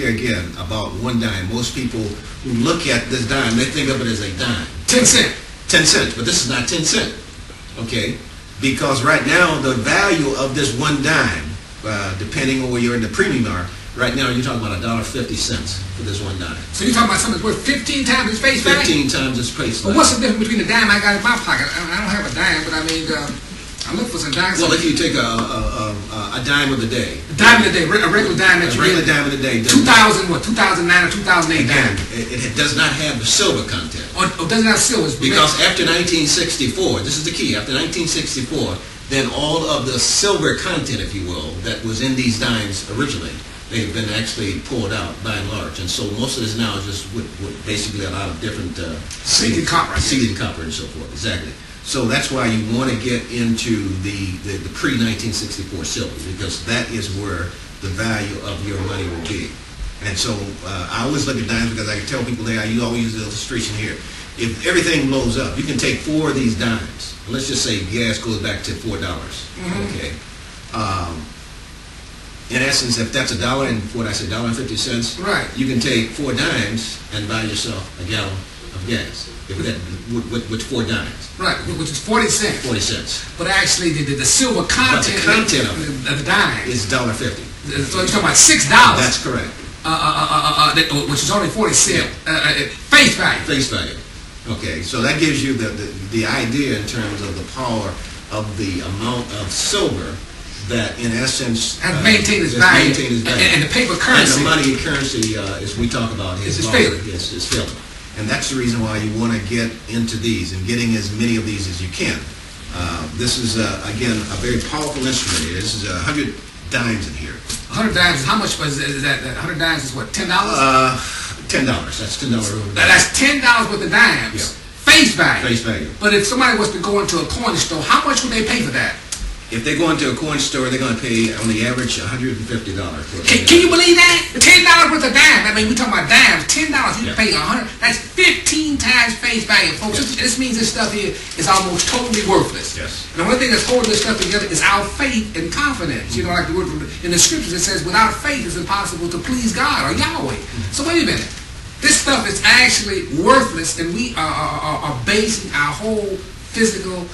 Here again about one dime. Most people who look at this dime, they think of it as a dime. 10 cent. 10 cents, but this is not 10 cent. Okay? Because right now the value of this one dime, depending on where you're in the premium are, right now you're talking about $1.50 for this one dime. So you're talking about something that's worth 15 times its face value? 15 times its face value. But what's the difference between the dime I got in my pocket? I don't have a dime, but I mean, I look for some dimes. Well, if you take a dime of the day. A dime of the day, a regular dime that you get. A regular dime of the day. 2000, what, 2009 or 2008 again, dime? It does not have the silver content. Or doesn't have silver? Because after 1964, this is the key, after 1964, then all of the silver content, if you will, that was in these dimes originally, they've been actually pulled out by and large. And so most of this now is just with basically a lot of different seeded copper. Seeded copper and so forth, exactly. So that's why you want to get into the pre-1964 silver, because that is where the value of your money will be. And so I always look at dimes because I tell people there, you always use the illustration here. If everything blows up, you can take 4 of these dimes. Let's just say gas goes back to $4. Okay. In essence, if that's $1 and what I said, $1.50, right, you can take 4 dimes and buy yourself a gallon of gas. With 4 dimes. Right, which is 40 cents. 40 cents. But actually, the silver content, of the dime is $1.50. So you're talking about $6. That's correct. Which is only 40 cents. Face value. Face value. Okay, so that gives you the idea in terms of the power of the amount of silver that, in essence, has maintained its value. And the paper currency. And the money currency, as we talk about, is failing. Yes, is failing. And that's the reason why you want to get into these and getting as many of these as you can. This is, again, a very powerful instrument. This is 100 dimes in here. 100 dimes, how much was that? 100 dimes is what, $10? $10. That's $10. That's $10 worth of dimes. Yeah. Face value. Face value. But if somebody was to go into a coin store, how much would they pay for that? If they go into a coin store, they're going to pay, on the average, $150. Can you believe that? $10 worth of dimes. I mean, we're talking about dimes. $10, you can pay 100. That's 15 times face value, folks. Yes. This means this stuff here is almost totally worthless. Yes. And the only thing that's holding this stuff together is our faith and confidence. You know, like the word in the scriptures, it says, without faith it's impossible to please God or Yahweh. So wait a minute. This stuff is actually worthless, and we are basing our whole physical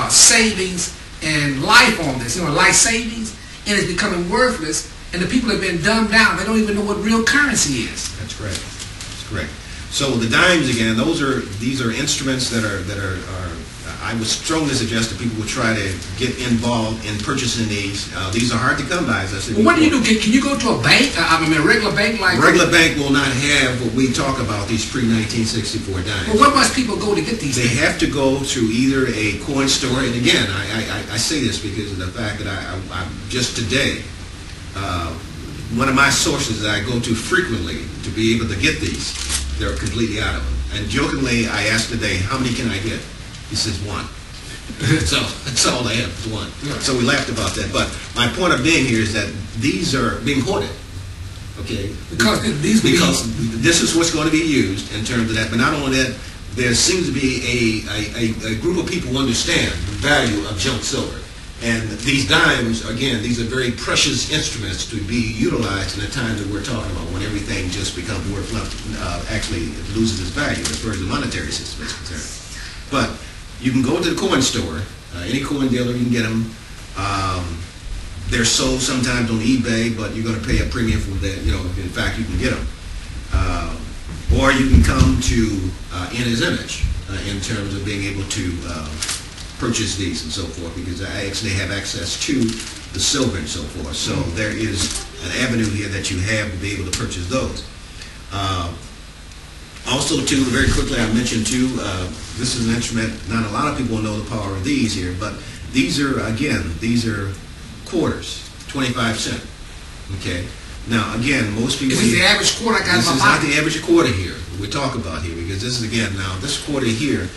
savings and life on this, life savings, and it's becoming worthless, and the people have been dumbed down. They don't even know what real currency is. That's correct. That's correct. So the dimes, again, these are instruments that are I would strongly suggest that people would try to get involved in purchasing these. These are hard to come by, as I said. Well, what do you do? Can you go to a bank? I mean, a regular bank like... A regular bank will not have what we talk about, these pre-1964 dimes. Well, where must people go to get these They things? have to go to either a coin store, and again, I say this because of the fact that I just today, one of my sources that I go to frequently to be able to get these, they're completely out of them. And jokingly, I asked today, how many can I get? He says 1. So that's all they have is 1. Yeah. So we laughed about that. But my point of being here is that these are being hoarded. Okay? Because this is what's going to be used in terms of that. But not only that, there seems to be a group of people who understand the value of junk silver. And these dimes, again, these are very precious instruments to be utilized in the time that we're talking about, when everything just becomes worth nothing. Actually, it loses its value as far as the monetary system is concerned. But you can go to the coin store, any coin dealer, you can get them. They're sold sometimes on eBay, but you're going to pay a premium for that. In fact, you can get them. Or you can come to In His Image in terms of being able to purchase these and so forth, because I actually have access to the silver and so forth. So there is an avenue here that you have to be able to purchase those. Also, too, very quickly, I mentioned, too, this is an instrument, not a lot of people know the power of these here, but these are, again, these are quarters, 25 cents. Okay? Now, again, most people... Is this the average quarter I got in my pocket? This is not the average quarter here we talk about here, because this is, again, now, this quarter here,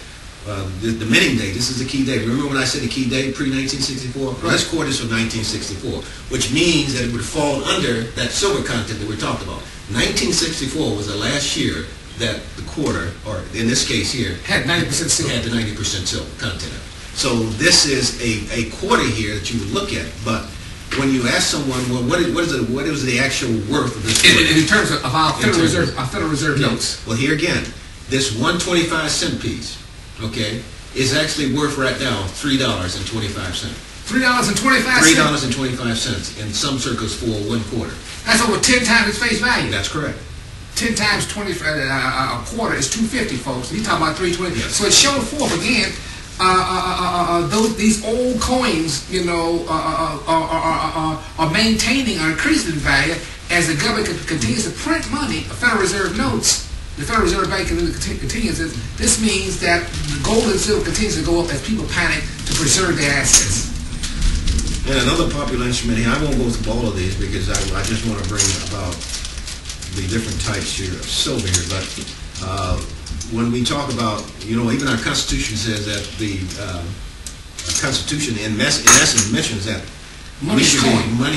the minting date, this is the key date. Remember when I said the key date, pre-1964? Right. This quarter is from 1964, which means that it would fall under that silver content that we talked about. 1964 was the last year that the quarter, or in this case here, had 90% silver. Had the 90% silver content of it. So this is a quarter here that you would look at, but when you ask someone, well, what is the actual worth of this? In terms of our Federal Reserve notes. Well, here again, this 125-cent piece, okay, is actually worth right now $3.25. $3.25. $3.25 in some circles for 1 quarter. That's over 10 times its face value. That's correct. 10 times 20, a quarter is 250, folks. He's talking about 320. Yes. So it showed forth again. These old coins, you know, are maintaining or increasing in value as the government continues to print money. Federal Reserve notes. The Federal Reserve Bank continues. This means that the gold and silver continues to go up as people panic to preserve their assets. And another popular instrument here, I won't go through all of these because I just want to bring about the different types here of silver here. But when we talk about, you know, even our Constitution says that the Constitution in essence mentions that money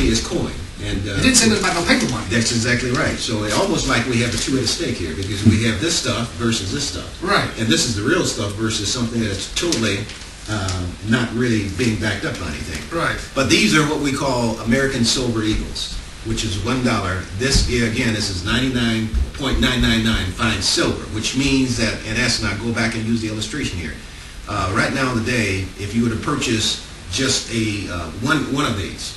is coin. And it didn't say nothing about no paper money. That's exactly right. So it's almost like we have a two-headed stake here because we have this stuff versus this stuff. Right. And this is the real stuff versus something that's totally not really being backed up by anything. Right. But these are what we call American Silver Eagles, which is $1. This, again, this is 99.999 fine silver, which means that, in essence, I'll go back and use the illustration here. Right now in the day, if you were to purchase just a one of these,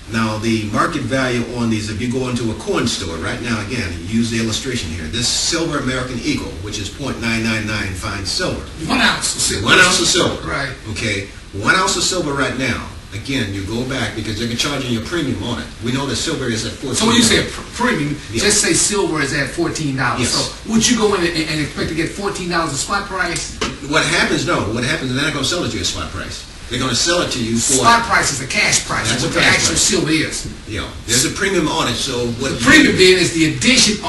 now the market value on these, if you go into a coin store right now, again, use the illustration here. This silver American Eagle, which is .999 fine silver. 1 ounce of silver. 1 ounce of silver. Right. Okay. 1 ounce of silver right now. Again, you go back because they're charging you a premium on it. We know that silver is at $14. So when you say a premium, yeah. Just say silver is at $14. Yes. So would you go in and expect to get $14 a spot price? What happens, they're not going to sell it to you at spot price. They're going to sell it to you for... Spot price is a cash price. That's what the actual silver is. Yeah. There's a premium on it, so... what the premium then is the addition...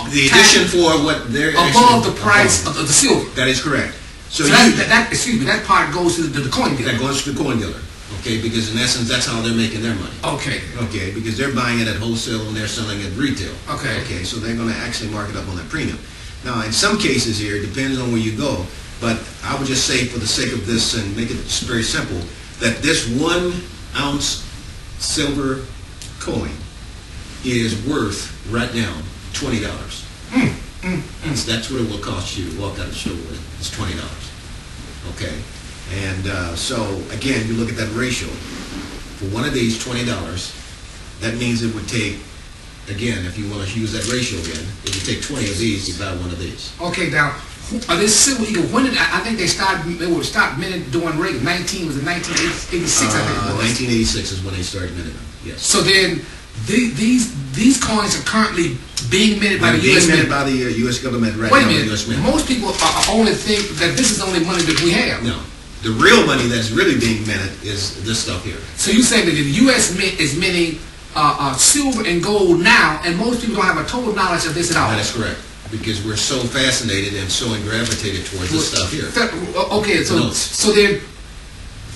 for what they're... above the price of the silver. That is correct. So that part goes to the coin dealer. That goes to the coin dealer. Okay, because in essence, that's how they're making their money. Okay. Okay, because they're buying it at wholesale and they're selling it retail. Okay. Okay, so they're going to actually mark it up on that premium. Now, in some cases here, it depends on where you go, but I would just say for the sake of this and make it very simple, that this 1 ounce silver coin is worth, right now, $20. That's what it will cost you to walk out of the store with. It's $20. Okay? And so, again, you look at that ratio. For one of these, $20, that means it would take, again, if you want to use that ratio again, it would take 20 of these to buy one of these. Okay, now, this silver eagle, when did, I think they would start minting during Reagan, 1986, I think it was. 1986 is when they started minting them, yes. So then, these coins are currently being minted by the U.S. Mint. By the U.S. government right Wait now. Wait a minute. Most people only think that this is the only money that we have. No. The real money that's really being minted is this stuff here. So you say that the U.S. Mint is minting silver and gold now, and most people don't have a total knowledge of this at all. That is correct. Because we're so fascinated and so gravitated towards this stuff here. Okay, so then,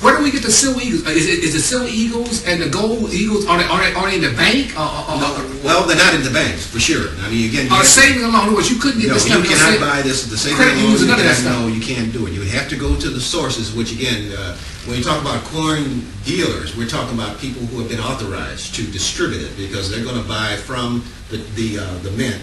where do we get the silver eagles? Is the silver eagles and the gold eagles, are they in the bank? No, well, they're not in the banks, for sure. I mean, again... Are saving alone, which you couldn't get this stuff. You cannot buy this at the saving alone. No, you can't do it. You would have to go to the sources, which again, when you talk about coin dealers, we're talking about people who have been authorized to distribute it because they're going to buy from the mint.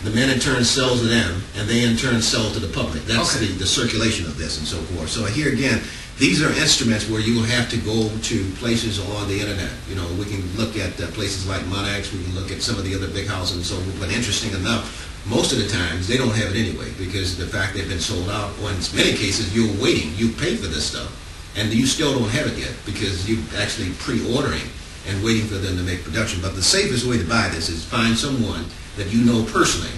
The mint in turn sells to them, and they in turn sell to the public. That's the circulation of this and so forth. So here again, these are instruments where you will have to go to places on the internet. You know, we can look at places like Monex, we can look at some of the other big houses and so forth. But interesting enough, most of the times they don't have it anyway because the fact they've been sold out, or in many cases you're waiting, you paid for this stuff, and you still don't have it yet because you're actually pre-ordering and waiting for them to make production. But the safest way to buy this is find someone that you know personally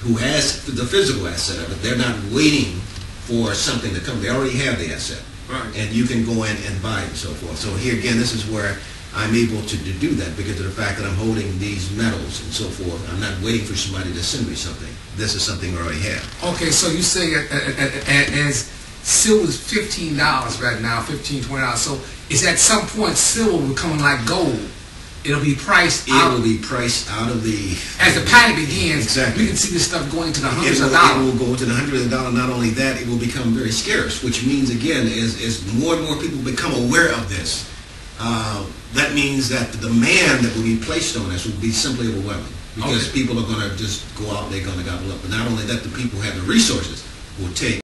who has the physical asset of it. They're not waiting for something to come. They already have the asset. Right. And you can go in and buy it and so forth. So here again, this is where I'm able to do that because of the fact that I'm holding these metals and so forth. I'm not waiting for somebody to send me something. This is something I already have. Okay, so you say as silver is $15 right now, $15, $20. So is at some point silver becoming like gold? It'll be priced out. It will be priced out of the... As the panic begins, exactly. we can see this stuff going to the hundreds of dollars. It will go to the hundreds of dollars. Not only that, it will become very scarce, which means, again, as more and more people become aware of this, that means that the demand that will be placed on us will be simply overwhelming. Because people are going to just go out and they're going to gobble up. But not only that, the people who have the resources will take